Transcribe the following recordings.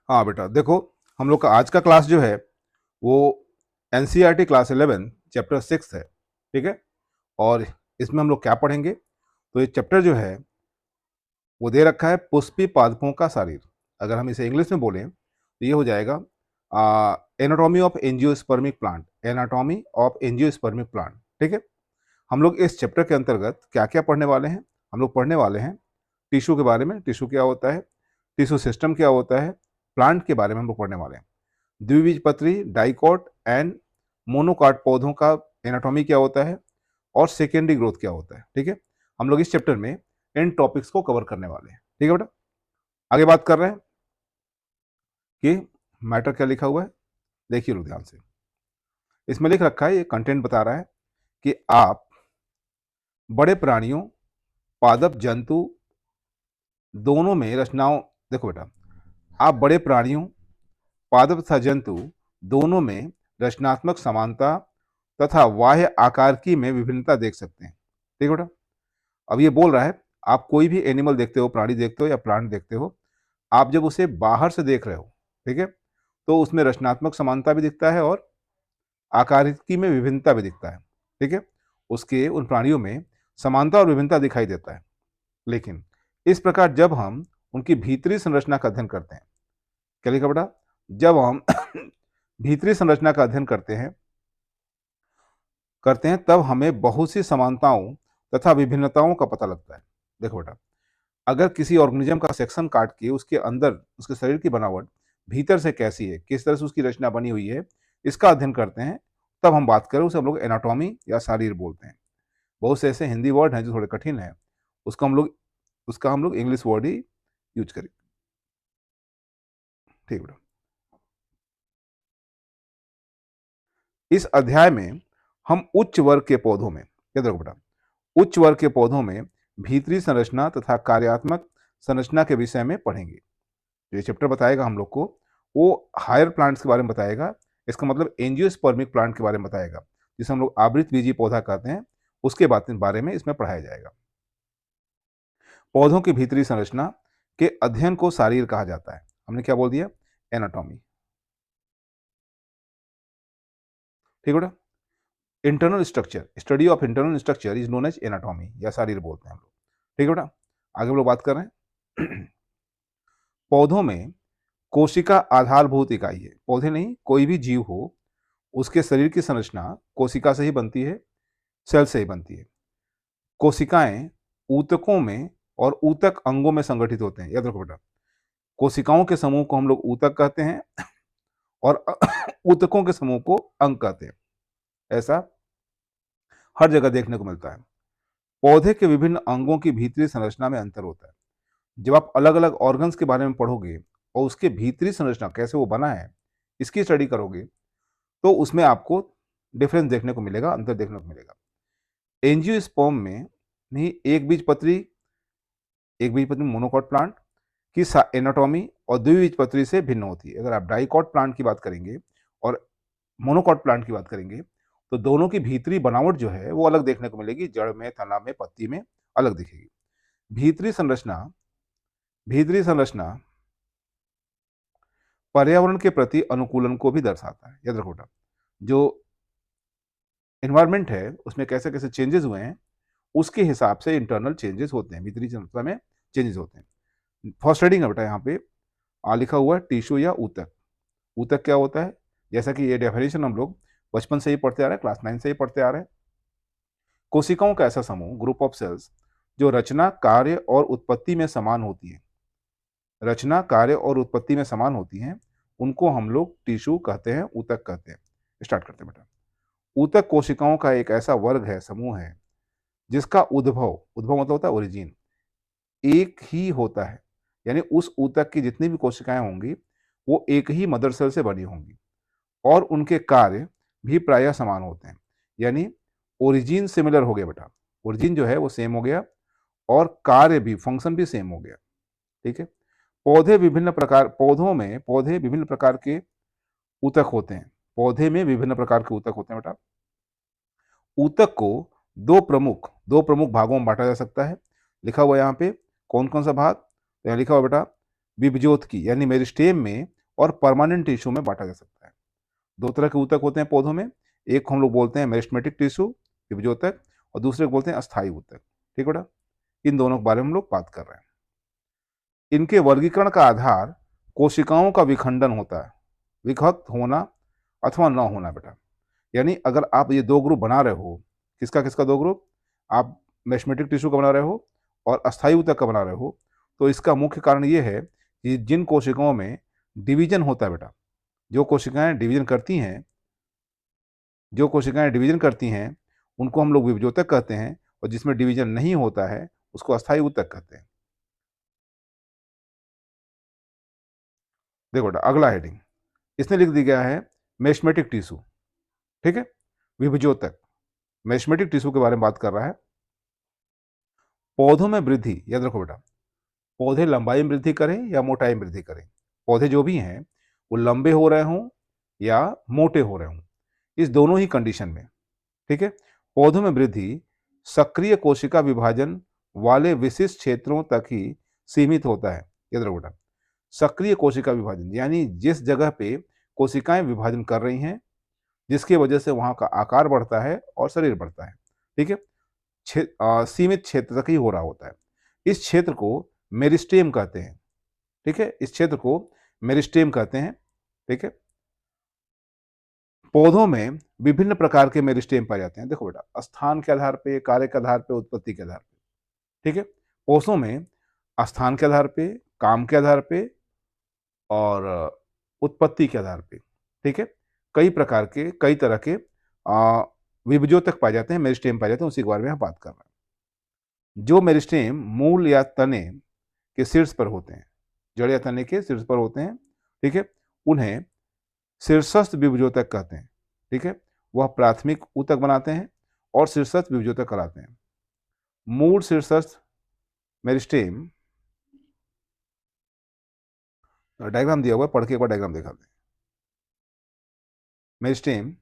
हाँ बेटा देखो, हम लोग का आज का क्लास जो है वो एनसीईआरटी क्लास 11 चैप्टर 6 है। ठीक है। और इसमें हम लोग क्या पढ़ेंगे, तो ये चैप्टर जो है वो दे रखा है पुष्पी पादपों का शरीर। अगर हम इसे इंग्लिश में बोलें तो ये हो जाएगा anatomy of angiospermic plant, anatomy of angiospermic plant. ठीक है। हम लोग इस चैप्टर के अंतर्गत क्या क्या पढ़ने वाले हैं, हम लोग पढ़ने वाले हैं टिश्यू के बारे में, टिश्यू क्या होता है, टिश्यू सिस्टम क्या होता है, प्लांट के बारे में हम लोग पढ़ने वाले हैं। द्विबीजपत्री, डाइकॉट एंड मोनोकॉट पौधों का एनाटॉमी क्या होता है और सेकेंडरी ग्रोथ क्या होता है। ठीक है। हम लोग इस चैप्टर में इन टॉपिक्स को कवर करने वाले हैं। ठीक है बेटा, आगे बात कर रहे हैं कि मैटर क्या लिखा हुआ है। देखिए लोग ध्यान से, इसमें लिख रखा है, ये कंटेंट बता रहा है कि आप बड़े प्राणियों, पादप जंतु दोनों में रचनाओं, देखो बेटा, आप बड़े प्राणियों, पादप तथा जंतु दोनों में रचनात्मक समानता तथा बाह्य आकार में विभिन्नता देख सकते हैं। ठीक है बेटा। अब ये बोल रहा है, आप कोई भी एनिमल देखते हो, प्राणी देखते हो या प्लांट देखते हो, आप जब उसे बाहर से देख रहे हो, ठीक है, तो उसमें रचनात्मक समानता भी दिखता है और आकारिकी में विभिन्नता भी दिखता है। ठीक है। उसके उन प्राणियों में समानता और विभिन्नता दिखाई देता है। लेकिन इस प्रकार जब हम उनकी भीतरी संरचना का अध्ययन करते हैं, क्या लिखा बेटा, जब हम भीतरी संरचना का अध्ययन करते हैं तब हमें बहुत सी समानताओं तथा विभिन्नताओं का पता लगता है। देखो बेटा, अगर किसी ऑर्गेनिज्म का सेक्शन काट के उसके अंदर उसके शरीर की बनावट भीतर से कैसी है, किस तरह से उसकी रचना बनी हुई है, इसका अध्ययन करते हैं, तब हम बात करें उसे हम लोग एनाटॉमी या शारीर बोलते हैं। बहुत से ऐसे हिंदी वर्ड हैं जो थोड़े कठिन है, उसका हम लोग इंग्लिश वर्ड ही यूज करें। ठीक बेटा, इस अध्याय में हम उच्च वर्ग के पौधों में, याद रखो बेटा, उच्च वर्ग के पौधों में भीतरी संरचना तथा कार्यात्मक संरचना के विषय में पढ़ेंगे। जो ये चैप्टर बताएगा हम लोग को, वो हायर प्लांट्स के बारे में बताएगा। इसका मतलब एंजियोस्पर्मिक प्लांट के बारे में बताएगा, जिसे हम लोग आवृत बीजी पौधा कहते हैं, उसके बारे में इसमें पढ़ाया जाएगा। पौधों की भीतरी संरचना के अध्ययन को शारीर कहा जाता है। हमने क्या बोल दिया, एनाटॉमी। ठीक है बेटा। Internal structure, study of internal structure is known as anatomy, या शारीर बोलते हैं हम लोग। ठीक है बेटा, आगे हम लोग बात कर रहे हैं पौधों में कोशिका आधारभूत इकाई है। पौधे नहीं, कोई भी जीव हो, उसके शरीर की संरचना कोशिका से ही बनती है, सेल से ही बनती है। कोशिकाएं ऊतकों में और ऊतक अंगों में संगठित होते हैं। याद रखो बेटा, कोशिकाओं के समूह को हम लोग ऊतक कहते हैं और ऊतकों के समूह को अंग कहते हैं। ऐसा हर जगह देखने को मिलता है। पौधे के विभिन्न अंगों की भीतरी संरचना में अंतर होता है। जब आप अलग अलग ऑर्गन्स के बारे में पढ़ोगे और उसके भीतरी संरचना कैसे वो बना है, इसकी स्टडी करोगे, तो उसमें आपको डिफरेंस देखने को मिलेगा, अंतर देखने को मिलेगा। एंजियोस्पर्म में नहीं, एक बीजपत्री मोनोकॉट प्लांट की एनाटॉमी और द्विबीजपत्री से भिन्न होती है। अगर आप डाइकॉट प्लांट की बात करेंगे और मोनोकॉट प्लांट की बात करेंगे, तो दोनों की भीतरी बनावट जो है वो अलग देखने को मिलेगी। जड़ में, तना में, पत्ती में अलग दिखेगी। भीतरी संरचना भीतरी संरचना पर्यावरण के प्रति अनुकूलन को भी दर्शाता है। याद रखो बेटा, जो एनवायरमेंट है उसमें कैसे कैसे चेंजेस हुए हैं, उसके हिसाब से इंटरनल चेंजेस होते हैं, भीतरी संरचना में चेंजेस होते हैं। फर्स्ट हेडिंग है बेटा, यहाँ पे लिखा हुआ है टिश्यू या ऊतक। ऊतक क्या होता है, जैसा कि ये डेफिनेशन हम लोग बचपन से ही पढ़ते आ रहे हैं, क्लास 9 से ही पढ़ते आ रहे हैं। कोशिकाओं का ऐसा समूह, ग्रुप ऑफ सेल्स, जो रचना, कार्य और उत्पत्ति में समान होती है, रचना, कार्य और उत्पत्ति में समान होती हैं, उनको हम लोग टिश्यू कहते हैं, ऊतक कहते हैं। स्टार्ट करते हैं बेटा। ऊतक कोशिकाओं का एक ऐसा वर्ग है, समूह है, जिसका उद्भव उद्भव मतलब होता है ओरिजिन, एक ही होता है। यानी उस ऊतक की जितनी भी कोशिकाएं होंगी वो एक ही मदर सेल से बनी होंगी और उनके कार्य भी प्रायः समान होते हैं। यानी ओरिजिन सिमिलर हो गया बेटा, ओरिजिन जो है वो सेम हो गया और कार्य भी, फंक्शन भी सेम हो गया। ठीक है। पौधे विभिन्न प्रकार के ऊतक होते हैं। पौधे में विभिन्न प्रकार के ऊतक होते हैं बेटा। ऊतक को दो प्रमुख भागों में बांटा जा सकता है। लिखा हुआ यहाँ पे कौन कौन सा भाग, तो यहाँ लिखा हुआ बेटा, विभज्योत की यानी मेरिस्टेम में और परमानेंट टिश्यू में बांटा जा सकता है। दो तरह के ऊतक होते हैं पौधों में, एक हम लोग बोलते हैं मेरिस्टेमेटिक टिश्यू विभज्योतक, और दूसरे को बोलते हैं अस्थायी ऊतक। ठीक बेटा, इन दोनों के बारे में हम लोग बात कर रहे हैं। इनके वर्गीकरण का आधार कोशिकाओं का विखंडन होता है, विभक्त होना अथवा न होना बेटा। यानी अगर आप ये दो ग्रुप बना रहे हो, किसका किसका दो ग्रुप, आप मेरिस्टेमेटिक टिश्यू का बना रहे हो और अस्थायी ऊतक का बना रहे हो, तो इसका मुख्य कारण ये है कि जिन कोशिकाओं में डिवीजन होता है बेटा, जो कोशिकाएं डिवीजन करती हैं, जो कोशिकाएं डिवीजन करती हैं उनको हम लोग विभज्योतक कहते हैं, और जिसमें डिवीजन नहीं होता है उसको अस्थायी ऊतक कहते हैं। देखो बेटा, अगला हेडिंग इसने लिख दिया गया है मेरिस्टेमेटिक टिश्यू। ठीक है, विभज्योतक मेरिस्टेमेटिक टिश्यू के बारे में बात कर रहा है। पौधों में वृद्धि, याद रखो बेटा, पौधे लंबाई में वृद्धि करें या मोटाई में वृद्धि करें, पौधे जो भी हैं वो लंबे हो रहे हों या मोटे हो रहे हों, इस दोनों ही कंडीशन में, ठीक है, पौधों में वृद्धि सक्रिय कोशिका विभाजन वाले विशिष्ट क्षेत्रों तक ही सीमित होता है। याद रखो बेटा, सक्रिय कोशिका विभाजन यानी जिस जगह पे कोशिकाएं विभाजन कर रही हैं, जिसकी वजह से वहां का आकार बढ़ता है और शरीर बढ़ता है। ठीक है, सीमित क्षेत्र तक ही हो रहा होता है। इस क्षेत्र को मेरिस्टेम कहते हैं। ठीक है, इस क्षेत्र को मेरिस्टेम कहते हैं। ठीक है, पौधों में विभिन्न प्रकार के मेरिस्टेम पाए जाते हैं। देखो बेटा, स्थान के आधार पे, कार्य के आधार पे, उत्पत्ति के आधार पे। ठीक है, कोषों में स्थान के आधार पे, काम के आधार पे और उत्पत्ति के आधार पे, ठीक है, कई प्रकार के, कई तरह के विभज्योतक पाए जाते हैं, मेरिस्टेम पाए जाते हैं, उसी के बारे में हम बात कर रहे हैं। जो मेरिस्टेम मूल या तने के शीर्ष पर होते हैं, जड़ या तने के शीर्ष पर होते हैं, ठीक है, उन्हें शीर्षस्थ विभज्योतक कहते हैं। ठीक है, वह प्राथमिक ऊतक बनाते हैं और शीर्षस्थ विभज्योतक कराते हैं। मूल शीर्षस्थ मेरिस्टेम, डायग्राम दिया हुआ है, पढ़ के एक बार डायग्राम दिखा दें। मेरिस्टेम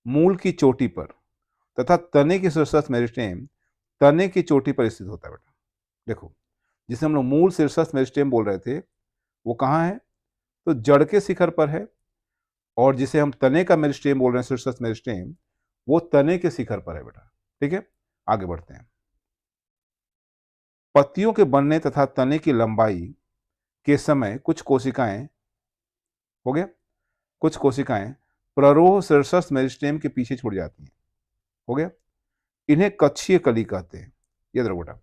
मूल की चोटी पर तथा तने की शीर्षस्थ मेरिस्टेम तने की चोटी पर स्थित होता है बेटा। देखो, जिसे हम लोग मूल शीर्षस्थ मेरिस्टेम बोल रहे थे वो कहाँ है, तो जड़ के शिखर पर है, और जिसे हम तने का मेरिस्टेम बोल रहे हैं, शीर्षस्थ मेरिस्टेम, वो तने के शिखर पर है बेटा। ठीक है, आगे बढ़ते हैं। पत्तियों के बनने तथा तने की लंबाई के समय कुछ कोशिकाएं, हो गया, कुछ कोशिकाएं प्ररोह शीर्षस्थ मेरिस्टेम के पीछे छूट जाती हैं। हो गया, इन्हें कक्षीय कली कहते हैं। याद रखो बेटा,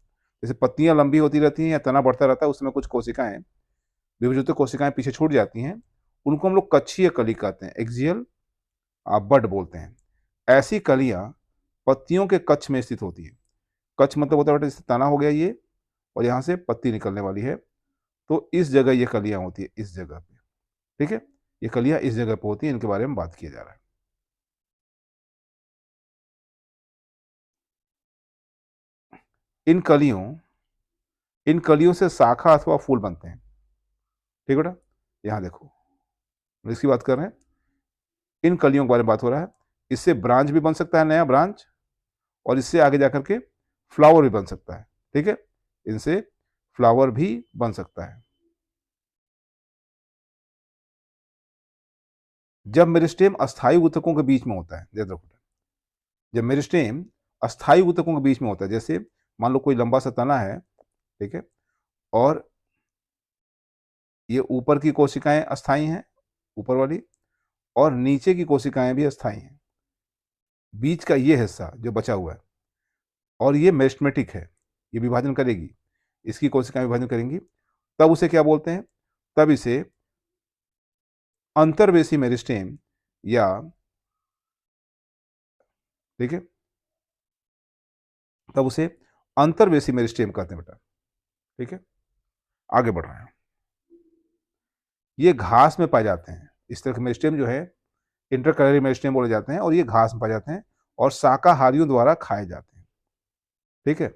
जैसे पत्तियां लंबी होती रहती हैं या तना बढ़ता रहता है, उसमें कुछ कोशिकाएं, विभज्योत कोशिकाएं पीछे छूट जाती हैं, उनको हम लोग कक्षीय कली कहते हैं, एक्सियल बड बोलते हैं। ऐसी कलियां पत्तियों के कक्ष में स्थित होती है। कक्ष मतलब होता है बेटा, जैसे तना हो गया ये, और यहाँ से पत्ती निकलने वाली है, तो इस जगह ये कलियां होती है, इस जगह पे। ठीक है, ये कलियां इस जगह पे होती है, इनके बारे में बात किया जा रहा है। इन कलियों इन कलियों से शाखा अथवा फूल बनते हैं। ठीक बेटा, यहाँ देखो, इसकी बात कर रहे हैं, इन कलियों के बारे में बात हो रहा है। इससे ब्रांच भी बन सकता है, नया ब्रांच, और इससे आगे जाकर के फ्लावर भी बन सकता है। ठीक है, इनसे फ्लावर भी बन सकता है। जब मेरिस्टेम अस्थायी ऊतकों के बीच में होता है, याद रखो, जब मेरिस्टेम अस्थायी ऊतकों के बीच में होता है, जैसे मान लो कोई लंबा सा तना है, ठीक है, और ये ऊपर की कोशिकाएं अस्थायी हैं, ऊपर वाली, और नीचे की कोशिकाएं भी अस्थायी हैं। बीच का ये हिस्सा जो बचा हुआ है, और ये मेरिस्टेमेटिक है, ये विभाजन करेगी, इसकी कोशिकाएं विभाजन करेंगी, तब उसे क्या बोलते हैं, तब इसे अंतर्वेशी मेरिस्टेम या, ठीक है, तब उसे अंतर्वेशी मेरिस्टेम कहते हैं बेटा। ठीक है, आगे बढ़ रहे हैं। ये घास में पाए जाते हैं, इस तरह के मेरिस्टेम जो है इंटरकैलरी मेरिस्टेम बोले जाते हैं, और ये घास में पाए जाते हैं और शाकाहारियों द्वारा खाए जाते हैं। ठीक है,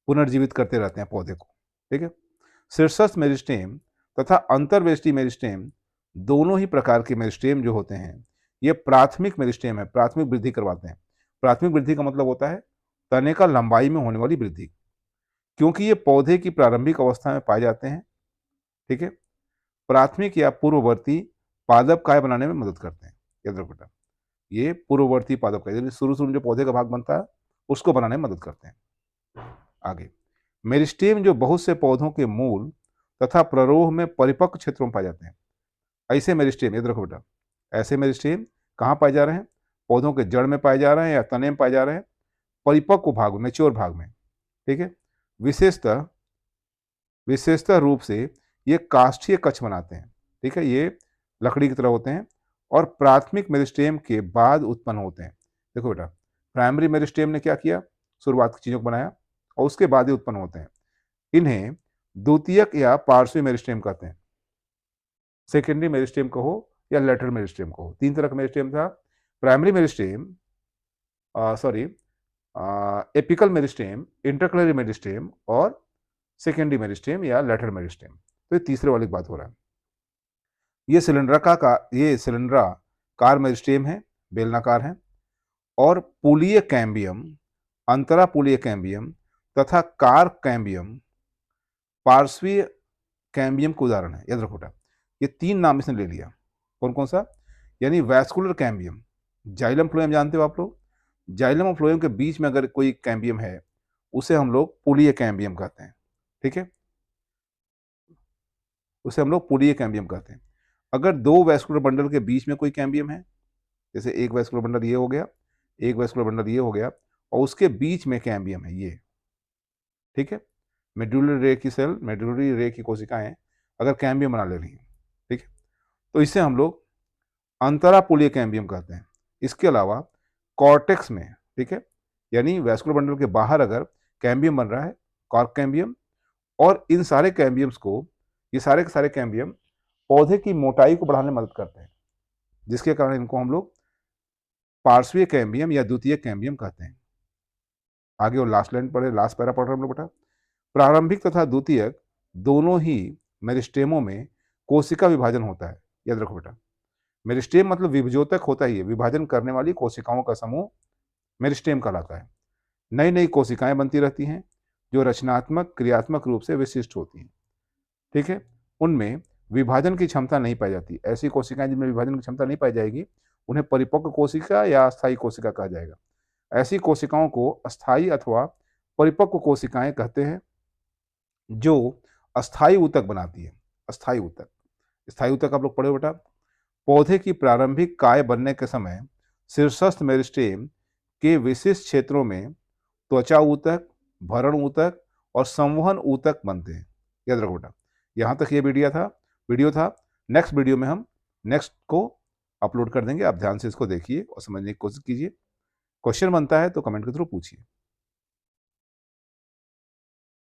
पुनर्जीवित करते रहते हैं पौधे को। ठीक है, शीर्षस्थ मेरिस्टेम तथा अंतर्वेष्टि मेरिस्टेम दोनों ही प्रकार के मेरिस्टेम जो होते हैं, ये प्राथमिक मेरिस्टेम है, प्राथमिक वृद्धि करवाते हैं। प्राथमिक वृद्धि का मतलब होता है तने का लंबाई में होने वाली वृद्धि, क्योंकि ये पौधे की प्रारंभिक अवस्था में पाए जाते हैं, ठीक है। प्राथमिक या पूर्ववर्ती पादप काय बनाने में मदद करते हैं। याद रखो बेटा, ये पूर्ववर्ती पादप काय, शुरू शुरू में जो पौधे का भाग बनता है उसको बनाने में मदद करते हैं। आगे, मेरिस्टेम जो बहुत से पौधों के मूल तथा प्ररोह में परिपक्व क्षेत्रों में पाए जाते हैं। ऐसे मेरिस्टेम, याद रखो बेटा, ऐसे मेरिस्टेम कहाँ पाए जा रहे हैं? पौधों के जड़ में पाए जा रहे हैं या तने में पाए जा रहे हैं? परिपक्व भाग में, मैच्योर भाग में। ठीक है। विशेषतः रूप से ये काष्ठीय कक्ष बनाते हैं। ठीक है, ये लकड़ी की तरह होते हैं और प्राथमिक मेरिस्टेम के बाद उत्पन्न होते हैं। देखो बेटा, प्राइमरी मेरिस्टेम ने क्या किया? शुरुआत की चीजों को बनाया और उसके बाद ही उत्पन्न होते हैं। इन्हें द्वितीयक या पार्श्वी मेरिस्टेम कहते हैं। सेकेंडरी मेरिस्टेम कहो या लेटरल मेरिस्टेम कहो, तीन तरह का मेरिस्टेम था। Primary meristem, apical meristem, इंटरकलरी meristem और सेकेंडरी मेरिस्टेम या लेटरल मेरिस्टेम। तो ये तीसरे वाली बात हो रहा है। ये सिलेंडराकार मेरिस्टेम है, बेलनाकार है, और पुलीय कैम्बियम, अंतरा पुलीय कैम्बियम तथा कार कैम्बियम पार्श्वीय कैम्बियम के उदाहरण है। याद रखो बेटा, ये तीन नाम इसने ले लिया। कौन कौन सा? यानी वैस्कुलर कैम्बियम, जाइलम फ्लोएम जानते हो आप लोग? जाइलम और फ्लोएम के बीच में अगर कोई कैम्बियम है उसे हम लोग पुलीय कैम्बियम कहते हैं। ठीक है, उसे हम लोग पुलीय कैम्बियम कहते हैं। अगर दो वैस्कुलर बंडल के बीच में कोई कैम्बियम है, जैसे एक वैस्कुलर बंडल ये हो गया, एक वैस्कुलर बंडल ये हो गया, और उसके बीच में कैम्बियम है ये, ठीक है, मेडुलरी रे की कोशिकाएं अगर कैम्बियम बना ले रही हैं, ठीक है, तो इसे हम लोग अंतरापुलीय कैम्बियम कहते हैं। इसके अलावा कॉर्टेक्स में, ठीक है, यानी वैस्कुलर बंडल के बाहर अगर कैम्बियम बन रहा है, कॉर्क कैम्बियम, और इन सारे कैम्बियम्स को, ये सारे के सारे कैम्बियम पौधे की मोटाई को बढ़ाने में मदद करते हैं, जिसके कारण इनको हम लोग पार्श्वीय कैम्बियम या द्वितीय कैम्बियम कहते हैं। आगे और लास्ट लाइन पढ़े, लास्ट पैरा पढ़ रहे हम लोग बेटा। प्रारंभिक तथा द्वितीयक दोनों ही मेरिस्टेमों में कोशिका विभाजन होता है। याद रखो बेटा, मेरिस्टेम मतलब विभजोतक होता ही है, विभाजन करने वाली कोशिकाओं का समूह मेरिस्टेम कहलाता है। नई नई कोशिकाएं बनती रहती हैं जो रचनात्मक क्रियात्मक रूप से विशिष्ट होती हैं। ठीक है, उनमें विभाजन की क्षमता नहीं पाई जाती। ऐसी कोशिकाएं जिनमें विभाजन की क्षमता नहीं पाई जाएगी उन्हें परिपक्व कोशिका या अस्थायी कोशिका कहा जाएगा। ऐसी कोशिकाओं को अस्थायी अथवा परिपक्व कोशिकाएं कहते हैं जो अस्थायी ऊतक बनाती है। अस्थायी ऊतक, स्थायी ऊतक आप लोग पढ़े बेटा। पौधे की प्रारंभिक काय बनने के समय शीर्षस्थ मेरिस्टेम के विशिष्ट क्षेत्रों में त्वचा ऊतक, भरण ऊतक और संवहन ऊतक बनते हैं। याद रखो बेटा, यहाँ तक ये वीडियो था। नेक्स्ट वीडियो में हम नेक्स्ट को अपलोड कर देंगे। आप ध्यान से इसको देखिए और समझने की कोशिश कीजिए। क्वेश्चन बनता है तो कमेंट के थ्रू पूछिए।